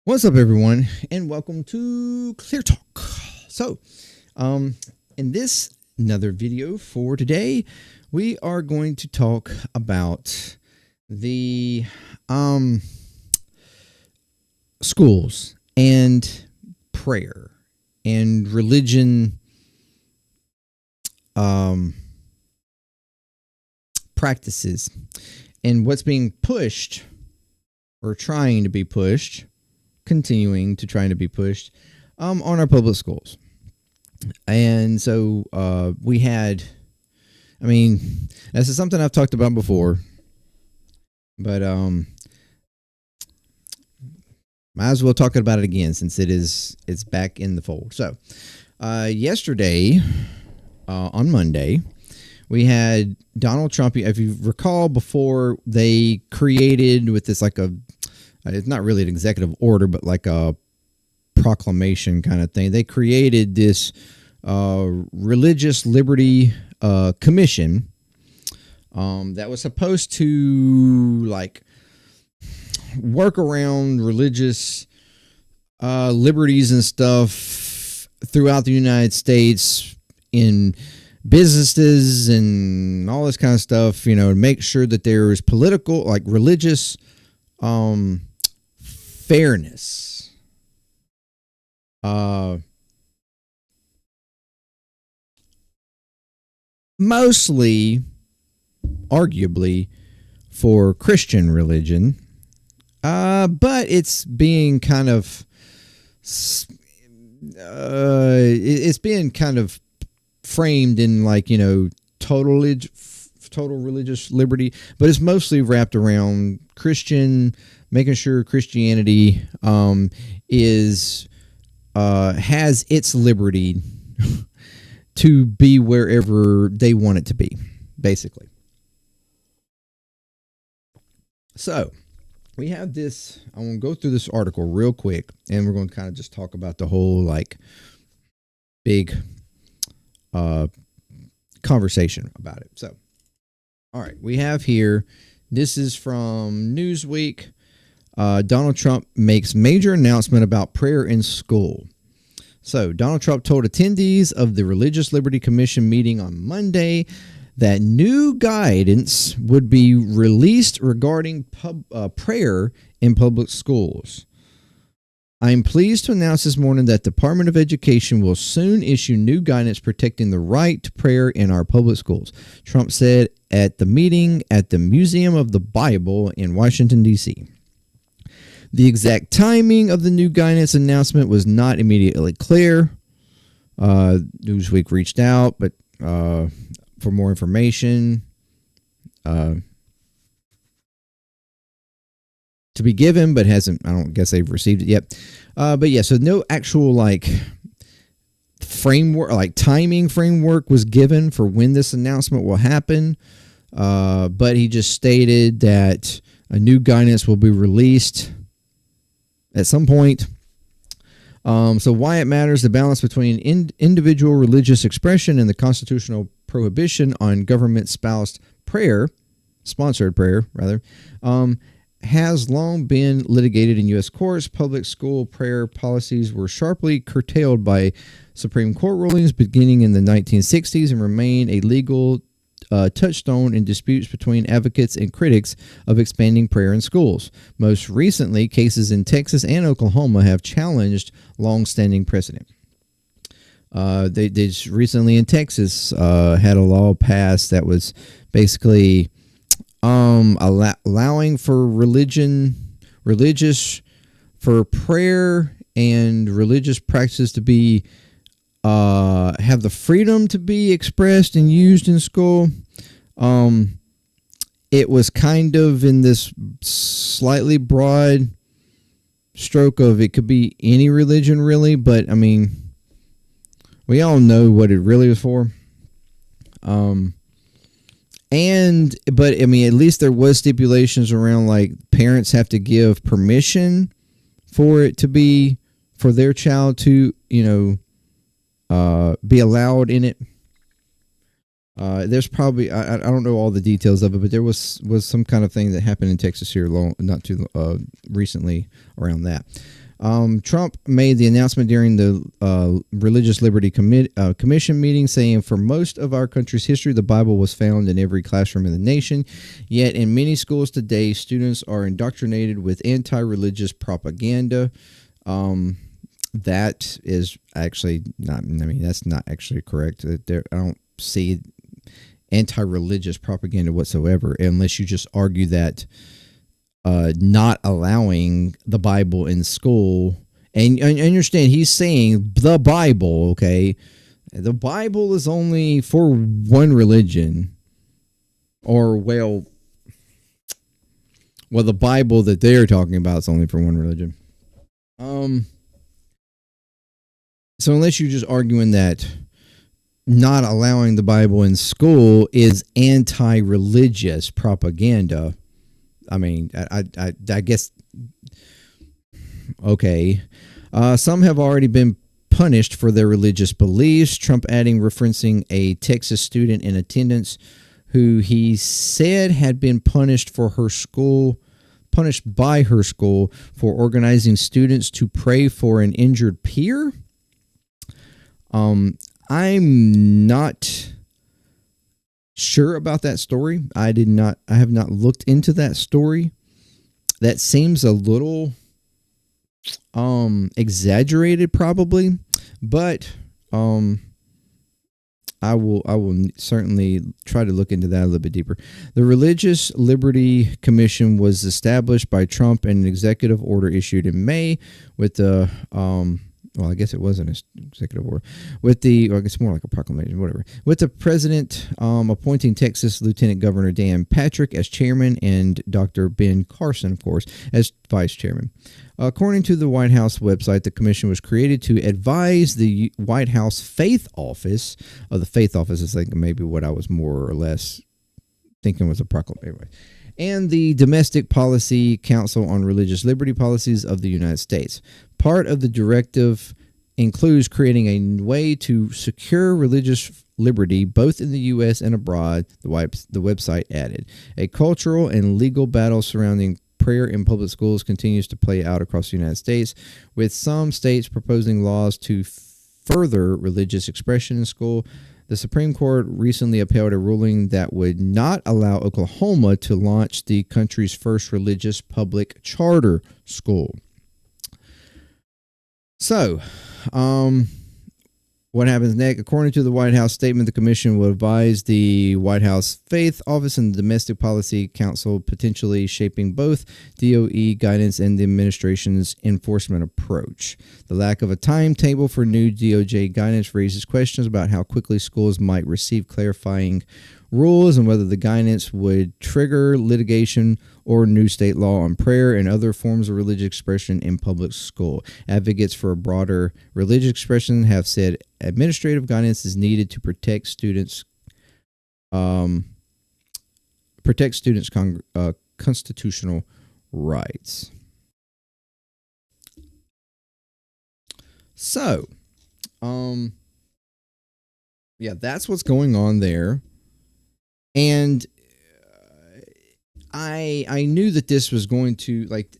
What's up, everyone, and welcome to ClearTalk. So, in this another video for today, we are going to talk about the schools and prayer and religion practices and what's being pushed or trying to be pushed, continuing to trying to be pushed on our public schools. And so we had, this is something I've talked about before, but might as well talk about it again since it's back in the fold. So yesterday, on Monday, we had Donald Trump. If you recall, before they created with this it's not really an executive order, but like a proclamation kind of thing. They created this religious liberty commission that was supposed to work around religious liberties and stuff throughout the United States in businesses and all this kind of stuff, to make sure that there is political, religious fairness. Mostly, arguably, for Christian religion, but it's being kind of framed in total religious liberty, but it's mostly wrapped around Christian, making sure Christianity has its liberty to be wherever they want it to be, basically. So we have this. I want to go through this article real quick, and we're going to kind of just talk about the whole big conversation about it. So, all right, we have here. This is from Newsweek. Donald Trump makes major announcement about prayer in school. So, Donald Trump told attendees of the Religious Liberty Commission meeting on Monday that new guidance would be released regarding prayer in public schools. I am pleased to announce this morning that the Department of Education will soon issue new guidance protecting the right to prayer in our public schools, Trump said at the meeting at the Museum of the Bible in Washington, D.C. The exact timing of the new guidance announcement was not immediately clear. Newsweek reached out, but for more information to be given, but hasn't. I don't guess they've received it yet. But yeah, so no actual framework, timing framework was given for when this announcement will happen. But he just stated that a new guidance will be released at some point. So why it matters, the balance between individual religious expression and the constitutional prohibition on government-sponsored prayer, has long been litigated in U.S. courts. Public school prayer policies were sharply curtailed by Supreme Court rulings beginning in the 1960s and remain a legal touchstone in disputes between advocates and critics of expanding prayer in schools. Most recently, cases in Texas and Oklahoma have challenged long-standing precedent. They just recently in Texas had a law passed that was basically allowing for for prayer and religious practices to be have the freedom to be expressed and used in school. It was kind of in this slightly broad stroke of it could be any religion really, but we all know what it really was for. But at least there was stipulations around parents have to give permission for it to be for their child to be allowed in it. There's probably I don't know all the details of it, but there was some kind of thing that happened in Texas here not too recently around that. Trump made the announcement during the Religious Liberty Commission meeting, saying, "For most of our country's history, the Bible was found in every classroom in the nation. Yet in many schools today, students are indoctrinated with anti-religious propaganda." That is actually not, I mean, that's not actually correct. I don't see anti-religious propaganda whatsoever, unless you just argue that not allowing the Bible in school, and understand he's saying the Bible, okay? The Bible is only for one religion, or the Bible that they're talking about is only for one religion. So unless you're just arguing that not allowing the Bible in school is anti-religious propaganda, I mean, I guess, okay. Some have already been punished for their religious beliefs, Trump adding, referencing a Texas student in attendance who he said had been punished by her school for organizing students to pray for an injured peer. I'm not sure about that story. I have not looked into that story. That seems a little exaggerated, probably, but I will certainly try to look into that a little bit deeper. The Religious Liberty Commission was established by Trump in an executive order issued in May with the well, I guess it wasn't an executive order. I guess more like a proclamation, whatever. With the president appointing Texas Lieutenant Governor Dan Patrick as chairman and Dr. Ben Carson, of course, as vice chairman. According to the White House website, the commission was created to advise the White House Faith Office. The Faith Office is like maybe what I was more or less thinking was a proclamation. Anyway. And the Domestic Policy Council on Religious Liberty Policies of the United States. Part of the directive includes creating a way to secure religious liberty both in the U.S. and abroad, the website added. A cultural and legal battle surrounding prayer in public schools continues to play out across the United States, with some states proposing laws to further religious expression in school. The Supreme Court recently upheld a ruling that would not allow Oklahoma to launch the country's first religious public charter school. So, what happens next? According to the White House statement, the commission will advise the White House Faith Office and the Domestic Policy Council, potentially shaping both DOE guidance and the administration's enforcement approach. The lack of a timetable for new DOJ guidance raises questions about how quickly schools might receive clarifying rules and whether the guidance would trigger litigation or new state law on prayer and other forms of religious expression in public school. Advocates for a broader religious expression have said administrative guidance is needed to protect students' constitutional rights. So, yeah, that's what's going on there. And I knew that this was going to, like,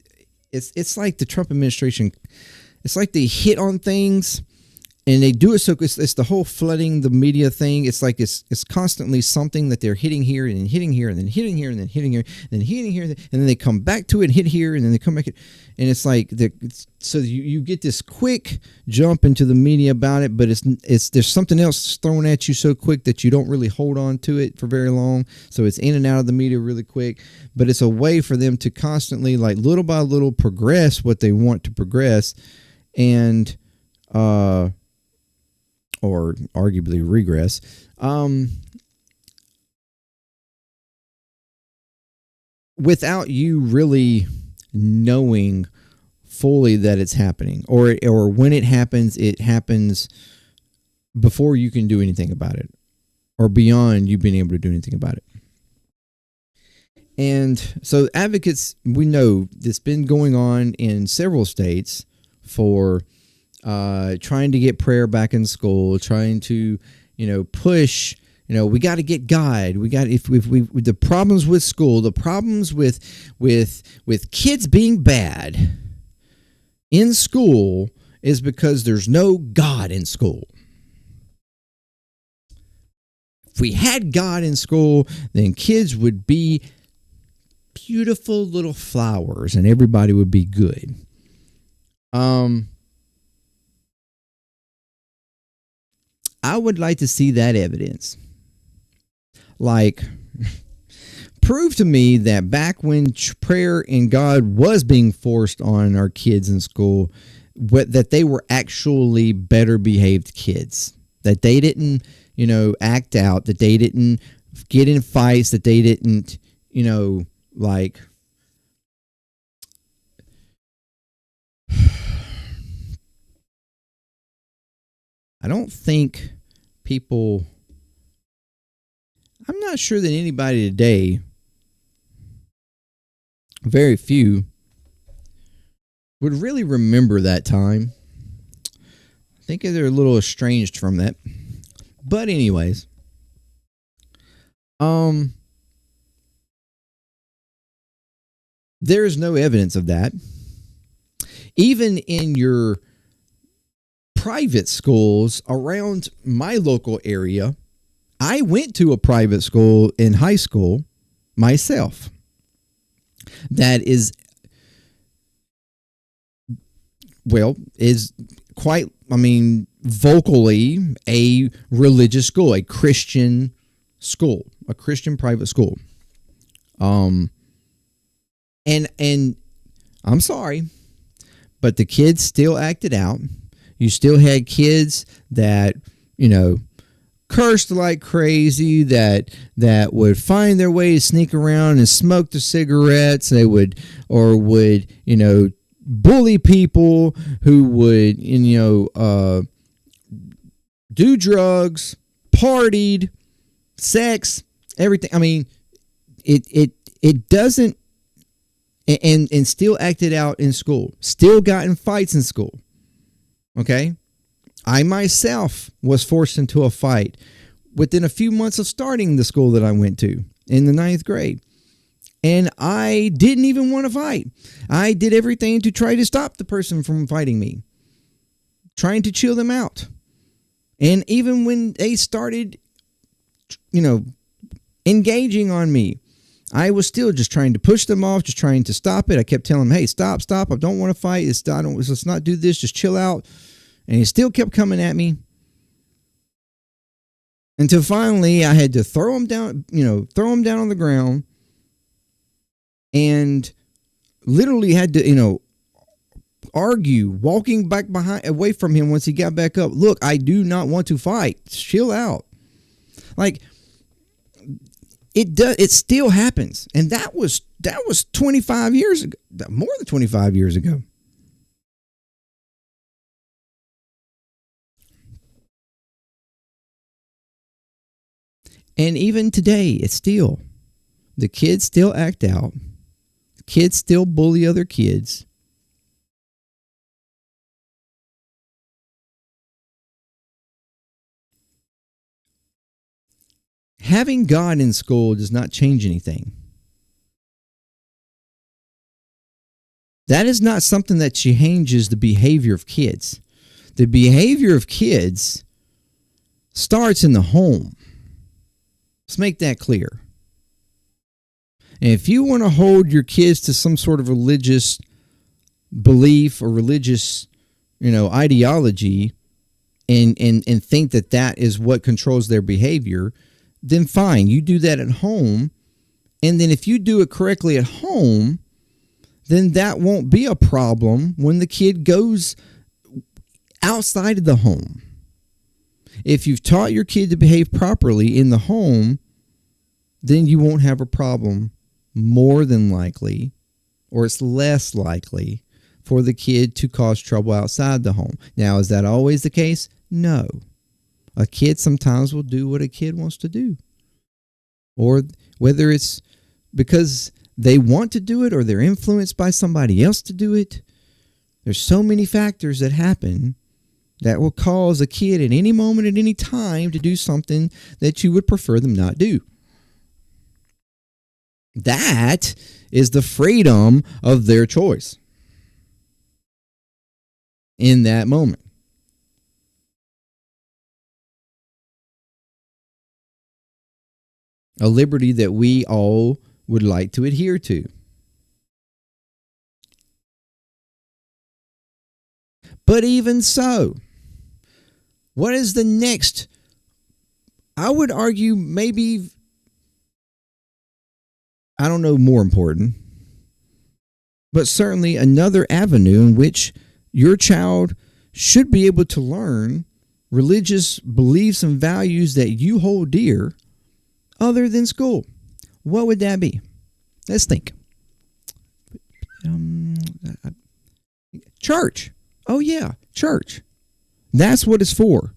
it's like the Trump administration, it's like they hit on things and they do it so it's the whole flooding the media thing. It's like it's constantly something that they're hitting here and then hitting here and then hitting here and then hitting here and then hitting here and then they come back to it and hit here and then they come back, and it's like so you get this quick jump into the media about it, but it's there's something else thrown at you so quick that you don't really hold on to it for very long. So it's in and out of the media really quick, but it's a way for them to constantly, like, little by little progress what they want to progress, and or arguably regress, without you really knowing fully that it's happening, or when it happens before you can do anything about it, or beyond you being able to do anything about it. And so advocates, we know this been going on in several states for trying to get prayer back in school, trying to, push, we got to get God. We got, if the problems with school, the problems with kids being bad in school is because there's no God in school. If we had God in school, then kids would be beautiful little flowers and everybody would be good. I would like to see that evidence. Like, prove to me that back when prayer in God was being forced on our kids in school, that they were actually better behaved kids. That they didn't, act out. That they didn't get in fights. That they didn't, like... I don't think people... I'm not sure that anybody today, very few, would really remember that time. I think they're a little estranged from that. But anyways, there's no evidence of that. Even in your private schools around my local area, I went to a private school in high school myself. That is quite, vocally a religious school, a Christian school, a Christian private school. And I'm sorry, but the kids still acted out. You still had kids that, cursed like crazy, that would find their way to sneak around and smoke their cigarettes. They would bully people who would, do drugs, partied, sex, everything. It doesn't, and still acted out in school, still got in fights in school. Okay. I myself was forced into a fight within a few months of starting the school that I went to in the 9th grade. And I didn't even want to fight. I did everything to try to stop the person from fighting me, trying to chill them out. And even when they started, engaging on me, I was still just trying to push them off, just trying to stop it. I kept telling them, hey, stop. I don't want to fight. Let's not do this. Just chill out. And he still kept coming at me. Until finally I had to throw him down on the ground, and literally had to, argue, walking back away from him once he got back up. Look, I do not want to fight. Chill out. Like, it still happens. And that was 25 years ago, more than 25 years ago. And even today, it's still, the kids still act out. Kids still bully other kids. Having God in school does not change anything. That is not something that changes the behavior of kids. The behavior of kids starts in the home. Let's make that clear. And if you want to hold your kids to some sort of religious belief or religious, ideology, and think that is what controls their behavior, then fine, you do that at home. And then if you do it correctly at home, then that won't be a problem when the kid goes outside of the home. If you've taught your kid to behave properly in the home, then you won't have a problem, more than likely, or it's less likely for the kid to cause trouble outside the home. Now, is that always the case? No. A kid sometimes will do what a kid wants to do. Or whether it's because they want to do it or they're influenced by somebody else to do it. There's so many factors that happen that will cause a kid at any moment, at any time, to do something that you would prefer them not do. That is the freedom of their choice. in that moment. A liberty that we all would like to adhere to. But even so, what is the next? I would argue maybe, I don't know, more important, but certainly another avenue in which your child should be able to learn religious beliefs and values that you hold dear other than school. What would that be? Let's think. Church. Oh, yeah, church. That's what it's for.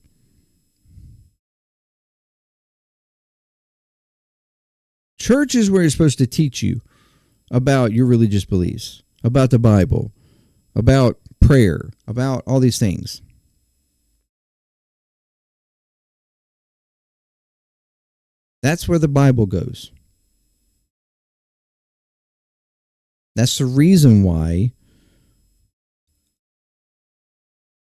Church is where it's supposed to teach you about your religious beliefs, about the Bible, about prayer, about all these things. That's where the Bible goes. That's the reason why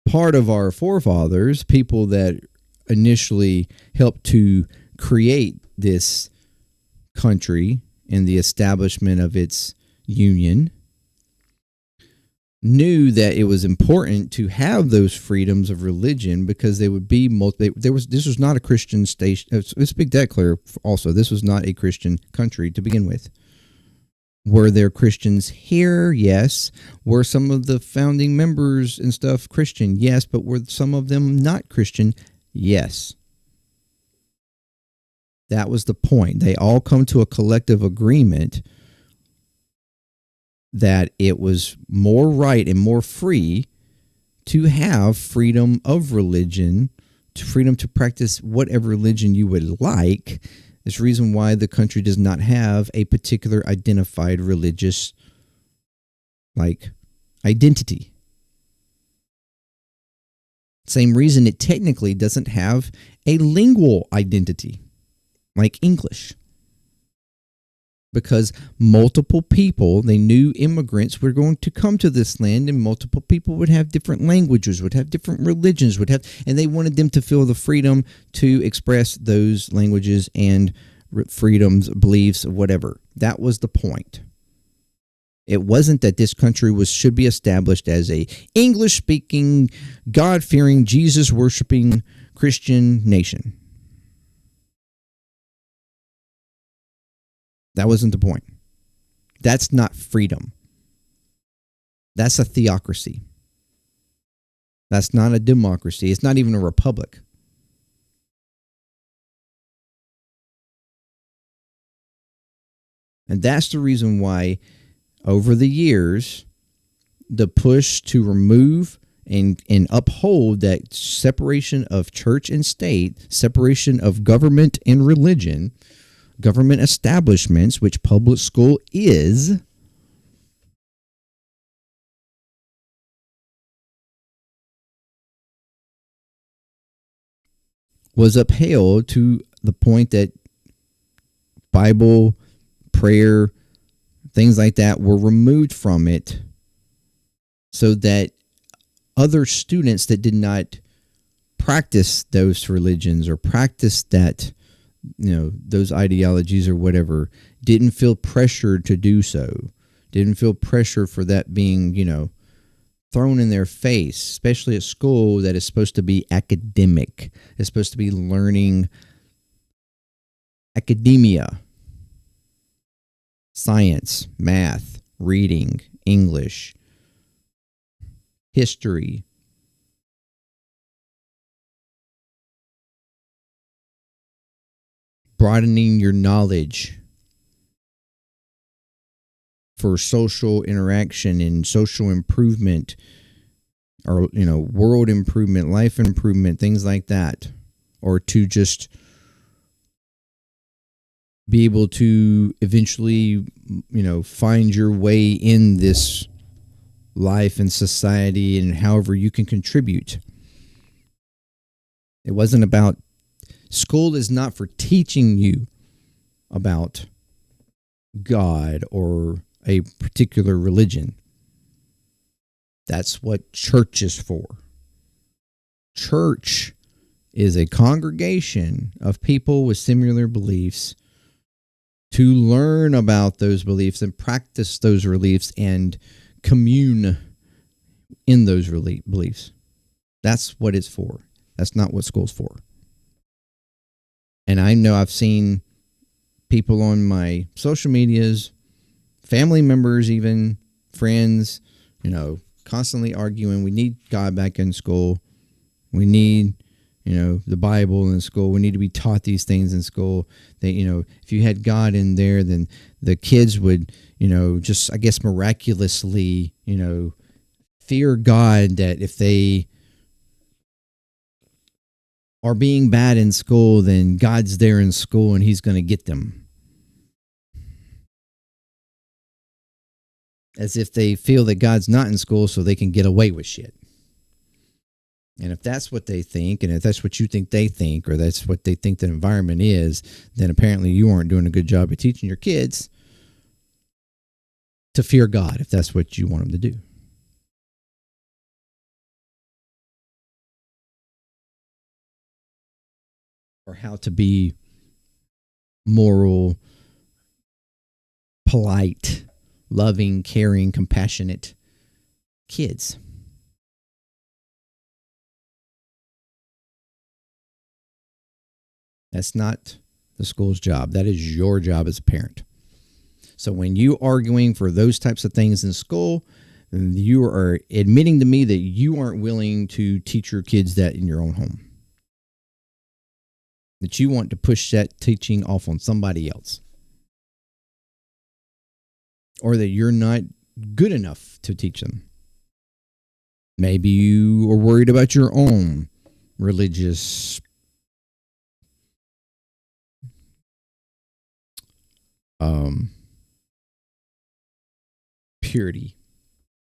part of our forefathers, people that initially helped to create this country and the establishment of its union, knew that it was important to have those freedoms of religion because they would be this was not a Christian station. Let's make that clear also. This was not a Christian country to begin with. Were there Christians here? Yes. Were some of the founding members and stuff Christian? Yes. But were some of them not Christian? Yes. That was the point. They all come to a collective agreement that it was more right and more free to have freedom of religion, freedom to practice whatever religion you would like. This reason why the country does not have a particular identified religious identity. Same reason it technically doesn't have a lingual identity like English. Because multiple people, they knew immigrants were going to come to this land, and multiple people would have different languages, would have different religions, and they wanted them to feel the freedom to express those languages and freedoms, beliefs, whatever. That was the point. It wasn't that this country should be established as a English-speaking, God-fearing, Jesus-worshiping Christian nation. That wasn't the point. That's not freedom. That's a theocracy. That's not a democracy. It's not even a republic. And that's the reason why, over the years, the push to remove and uphold that separation of church and state, separation of government and religion, government establishments, which public school is, was upheld to the point that Bible, prayer, things like that were removed from it so that other students that did not practice those religions or practice that, those ideologies or whatever, didn't feel pressured to do so, didn't feel pressure for that being, thrown in their face, especially at school that is supposed to be academic. It's supposed to be learning academia, science, math, reading, English, history. Broadening your knowledge for social interaction and social improvement, or world improvement, life improvement, things like that, or to just be able to eventually find your way in this life and society and however you can contribute. It wasn't about, school is not for teaching you about God or a particular religion. That's what church is for. Church is a congregation of people with similar beliefs to learn about those beliefs and practice those beliefs and commune in those beliefs. That's what it's for. That's not what school's for. And I know I've seen people on my social medias, family members, even friends, constantly arguing. We need God back in school. We need, the Bible in school. We need to be taught these things in school. That, if you had God in there, then the kids would, just, I guess, miraculously, fear God, that if they are being bad in school, then God's there in school and he's going to get them. As if they feel that God's not in school so they can get away with shit. And if that's what they think, and if that's what you think they think, or that's what they think the environment is, then apparently you aren't doing a good job of teaching your kids to fear God, if that's what you want them to do. Or how to be moral, polite, loving, caring, compassionate kids. That's not the school's job. That is your job as a parent. So when you are arguing for those types of things in school, you are admitting to me that you aren't willing to teach your kids that in your own home. That you want to push that teaching off on somebody else. Or that you're not good enough to teach them. Maybe you are worried about your own religious purity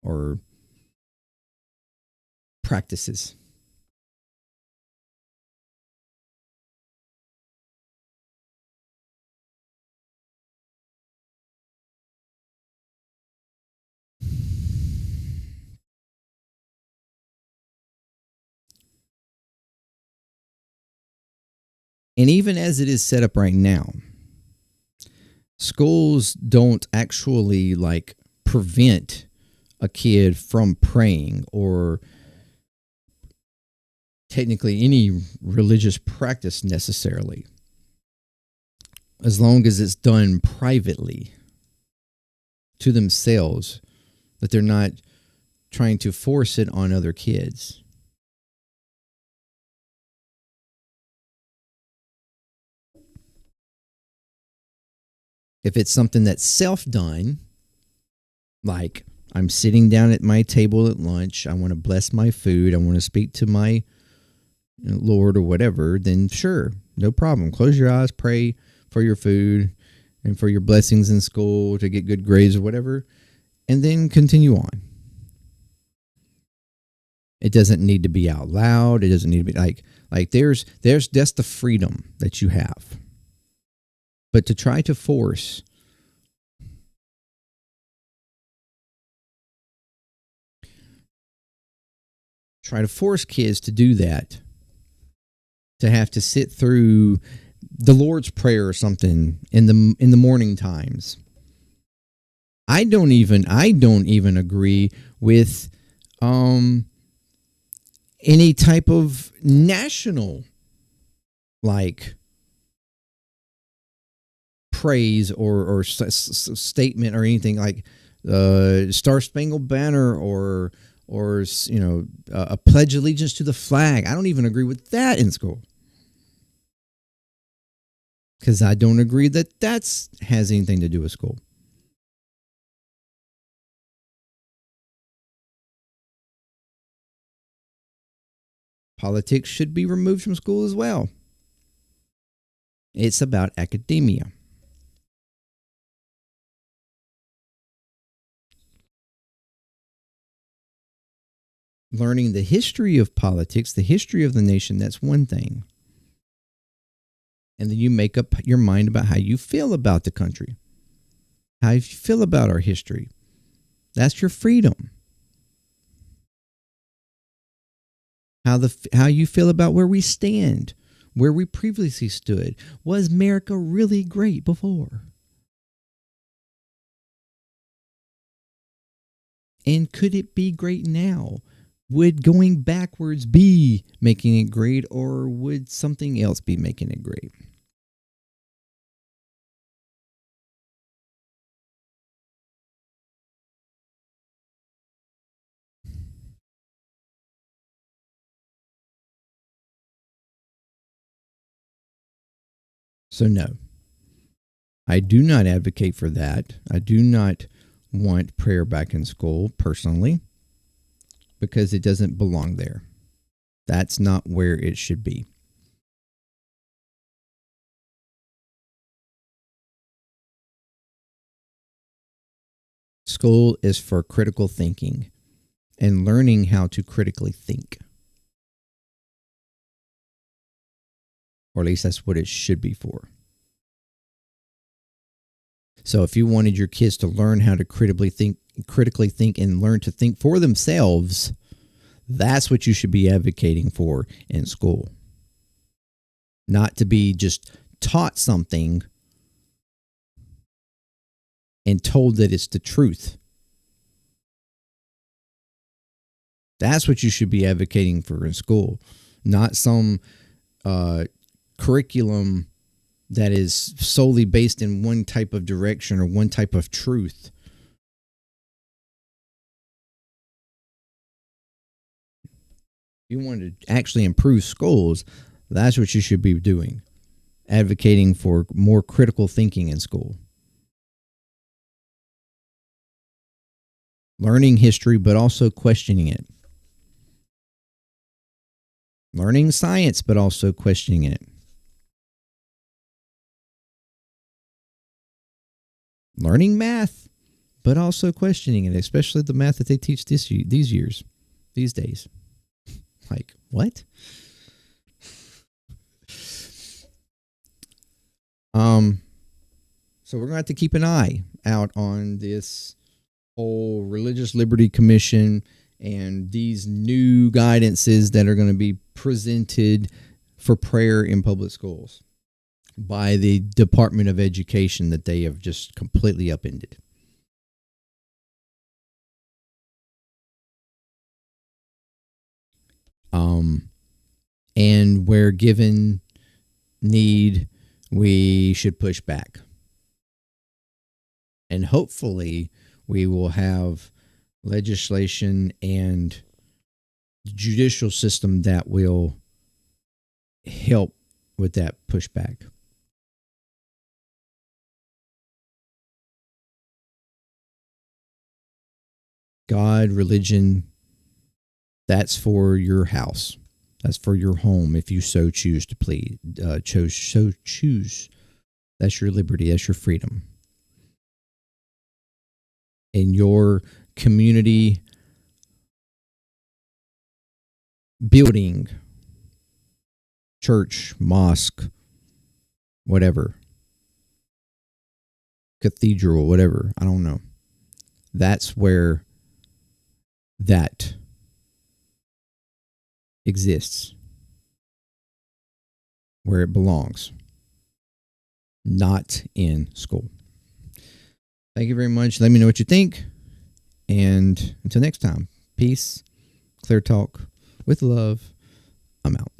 or practices. And even as it is set up right now, schools don't actually prevent a kid from praying or technically any religious practice necessarily, as long as it's done privately to themselves, that they're not trying to force it on other kids. If it's something that's self-done, like I'm sitting down at my table at lunch, I want to bless my food, I want to speak to my Lord or whatever, then sure, no problem. Close your eyes, pray for your food and for your blessings in school to get good grades or whatever, and then continue on. It doesn't need to be out loud. It doesn't need to be like there's that's the freedom that you have. But to try to force kids to do that, to have to sit through the Lord's Prayer or something in the morning times. I don't even agree with any type of national praise or statement or anything like Star Spangled Banner or a pledge allegiance to the flag. I don't even agree with that in school, because I don't agree that has anything to do with school. Politics should be removed from school as well. It's about academia. Learning the history of politics, the history of the nation, that's one thing. And then you make up your mind about how you feel about the country, how you feel about our history. That's your freedom. how you feel about where we stand, where we previously stood. Was America really great before? And could it be great now? Would going backwards be making it great, or would something else be making it great? So, no, I do not advocate for that. I do not want prayer back in school personally because it doesn't belong there. That's not where it should be. School is for critical thinking and learning how to critically think. Or at least that's what it should be for. So if you wanted your kids to learn how to critically think and learn to think for themselves, that's what you should be advocating for in school. Not to be just taught something and told that it's the truth. That's what you should be advocating for in school, not some curriculum that is solely based in one type of direction or one type of truth. If you want to actually improve schools, that's what you should be doing. Advocating for more critical thinking in school. Learning history, but also questioning it. Learning science, but also questioning it. Learning math, but also questioning it, especially the math that they teach these days. Like, what? So we're going to have to keep an eye out on this whole Religious Liberty Commission and these new guidances that are going to be presented for prayer in public schools by the Department of Education that they have just completely upended. And where given need, we should push back. And hopefully we will have legislation and judicial system that will help with that pushback. God, religion, that's for your house. That's for your home if you so choose to please. Choose. That's your liberty. That's your freedom. In your community building, church, mosque, whatever, cathedral, whatever, I don't know. That's where that exists, where it belongs, not in school. Thank you very much. Let me know what you think. And until next time, peace, clear talk with love. I'm out.